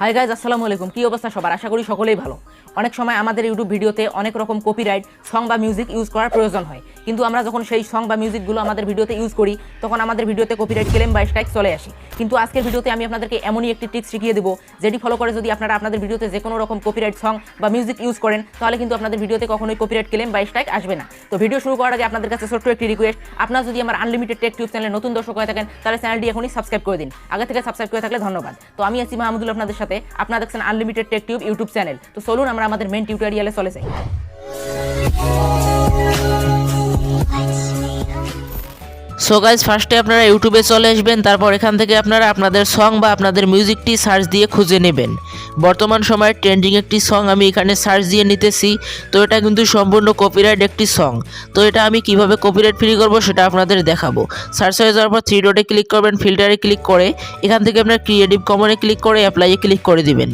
Hi guys, আসসালামু আলাইকুম। কি অবস্থা সবার? আশা করি সকলেই ভালো। অনেক সময় আমাদের ইউটিউব ভিডিওতে অনেক রকম কপিরাইট সং বা মিউজিক ইউজ করার প্রয়োজন হয়, কিন্তু আমরা যখন সেই সং বা মিউজিকগুলো আমাদের ভিডিওতে ইউজ করি তখন আমাদের ভিডিওতে কপিরাইট ক্লেম বা স্ট্রাইক চলে আসে। কিন্তু আজকের ভিডিওতে আমি আপনাদেরকে এমনই একটি টিপস শিখিয়ে দেবো যেটি ফলো করে যদি আপনারা আপনাদের ভিডিওতে যে কোনো রকম কপিরাইট সং বা মিউজিক ইউজ করেন তাহলে কিন্তু আপনাদের ভিডিওতে কখনোই কপিরাইট ক্লেম বা স্ট্রাইক আসবে না। তো ভিডিও শুরু করার আগে আপনাদের কাছে ছোট্ট একটি রিকোয়েস্ট, আপনারা যদি আমার আনলিমিটেড টেক টিউব চ্যানেলে নতুন দর্শক হয়ে থাকেন তাহলে চ্যানেলটি এখনই সাবস্ক্রাইব করে দিন। আগে থেকে সাবস্ক্রাইব করে থাকলে ধন্যবাদ। তো আমি আছি মাহমুদুল আপনাদের সাথে, আপনারা দেখছেন unlimited tech tube YouTube channel. তো চলুন আমরা আমাদের মেইন টিউটোরিয়ালে চলে যাই। সো গাইজ, ফার্স্টে আপনারা ইউটিউবে চলে আসবেন, তারপর এখান থেকে আপনারা আপনাদের সং বা আপনাদের মিউজিকটি সার্চ দিয়ে খুঁজে নেবেন। বর্তমান সময়ে ট্রেন্ডিং একটি সং আমি এখানে সার্চ দিয়ে নিতেছি। তো এটা কিন্তু সম্পূর্ণ কপিরাইট একটি সং। তো এটা আমি কিভাবে কপিরাইট ফ্রি করব সেটা আপনাদের দেখাবো। সার্চ হয়ে যাওয়ার পর থ্রি ডটে ক্লিক করবেন, ফিল্টারে ক্লিক করে এখান থেকে আপনার ক্রিয়েটিভ কমনে ক্লিক করে অ্যাপ্লাইয়ে ক্লিক করে দিবেন।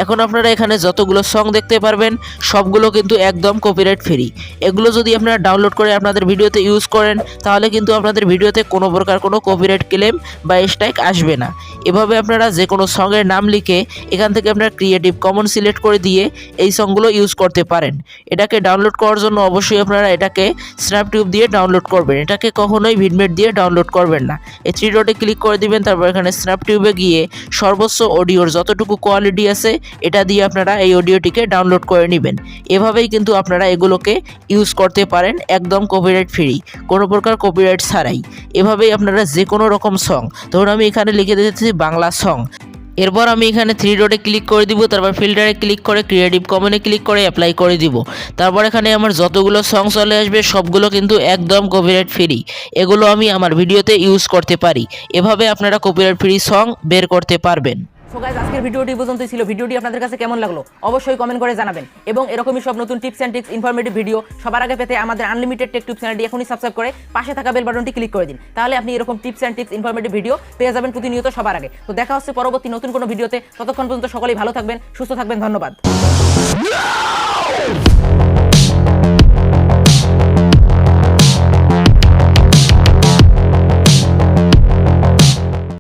এখন আপনারা এখানে যতগুলো সং দেখতে পারবেন সবগুলো কিন্তু একদম কপিরাইট ফ্রি। এগুলো যদি আপনারা ডাউনলোড করে আপনাদের ভিডিওতে ইউজ করেন তাহলে কিন্তু আপনাদের ভিডিওতে কোনো প্রকার কোনো কপিরাইট ক্লেম বা স্ট্রাইক আসবে না। এভাবে আপনারা যে কোনো সঙ্গের নাম লিখে এখান থেকে আপনারা ক্রিয়েটিভ কমন সিলেক্ট করে দিয়ে এই সংগুলো ইউজ করতে পারেন। এটাকে ডাউনলোড করার জন্য অবশ্যই আপনারা এটাকে স্ন্যাপটিউব দিয়ে ডাউনলোড করবেন, এটাকে কখনোই ভিডমেট দিয়ে ডাউনলোড করবেন না। এই থ্রি ডটে ক্লিক করে দিবেন, তারপর এখানে স্ন্যাপটিউবে গিয়ে সর্বোচ্চ অডিওর যতটুকু কোয়ালিটি আছে এটা দিয়ে আপনারা এই অডিওটিকে ডাউনলোড করে নেবেন। এভাবেই কিন্তু আপনারা এগুলোকে ইউজ করতে পারেন একদম কপিরাইট ফ্রি, কোনো প্রকার কপিরাইট ছাড়াই। এভাবেই আপনারা যে কোনো রকম সং, ধরুন আমি এখানে লিখে দিতেছি বাংলা সং, এরপর আমি এখানে থ্রি ডটে ক্লিক করে দিব, তারপর ফিল্টারে ক্লিক করে ক্রিয়েটিভ কমনে ক্লিক করে অ্যাপ্লাই করে দিব। তারপর এখানে আমার যতগুলো সং চলে আসবে সবগুলো কিন্তু একদম কপিরাইট ফ্রি, এগুলো আমি আমার ভিডিওতে ইউজ করতে পারি। এভাবে আপনারা কপিরাইট ফ্রি সং বের করতে পারবেন। সো গাইস, আজকের ভিডিওটি পর্যন্তই ছিল। ভিডিওটি আপনাদের কাছে কেমন লাগলো অবশ্যই কমেন্ট করে জানাবেন, এবং এরকমই সব নতুন tips and tricks informative video সবার আগে পেতে আমাদের আনলিমিটেড টেক টিউব চ্যানেলটি এখনই সাবস্ক্রাইব করে পাশে থাকা বেল বাটনটি ক্লিক করে দিন। তাহলে আপনি এরকম tips and tricks informative video পেয়ে যাবেন প্রতিনিয়ত সবার আগে। তো দেখা হচ্ছে পরবর্তী নতুন কোনো ভিডিওতে। ততক্ষণ পর্যন্ত সকলেই ভালো থাকবেন, সুস্থ থাকবেন। ধন্যবাদ।